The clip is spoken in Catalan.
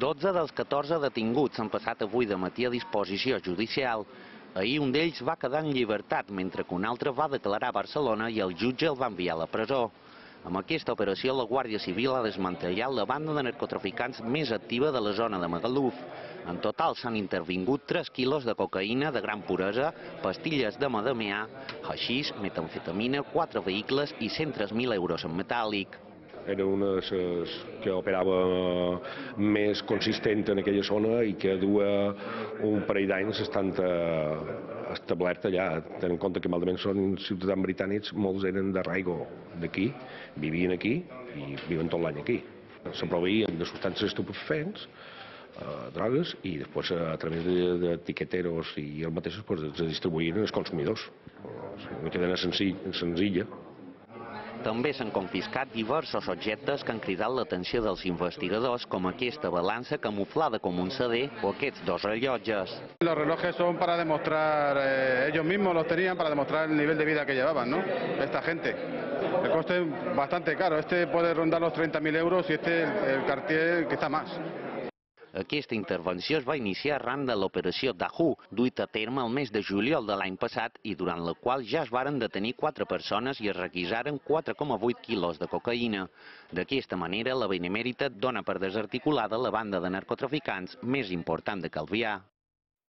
12 dels 14 detinguts s'han passat avui de matí a disposició judicial. Ahir un d'ells va quedar en llibertat, mentre que un altre va declarar a Barcelona i el jutge el va enviar a la presó. Amb aquesta operació, la Guàrdia Civil ha desmantellat la banda de narcotraficants més activa de la zona de Magaluf. En total s'han intervingut 3 quilos de cocaïna de gran puresa, pastilles de MDMA, haixís, metamfetamina, 4 vehicles i 103.000 euros en metàl·lic. Era una de les que operava més consistent en aquella zona i que duia un parell d'anys estant establert allà. Tenint en compte que malament són ciutadans britànics, molts eren d'arraigo d'aquí, vivien aquí i viuen tot l'any aquí. S'aproveïen de substàncies estupefaents, drogues, i després a través d'etiqueteros i els mateixos es distribuïen als consumidors. Una cadena senzilla. També s'han confiscat diversos objectes que han cridat l'atenció dels investigadors, com aquesta balança camuflada com un CD o aquests 2 rellotges. Los relojes son para demostrar, ellos mismos los tenían para demostrar el nivel de vida que llevaban, ¿no? Esta gente. El coste es bastante caro, este puede rondar los 30.000 euros y este el Cartier que está más. Aquesta intervenció es va iniciar arran de l'operació Dahu, duita a terme el mes de juliol de l'any passat i durant la qual ja es varen detenir 4 persones i es requisaren 4,8 quilos de cocaïna. D'aquesta manera, la Benemèrita dona per desarticulada la banda de narcotraficants més important de Calvià.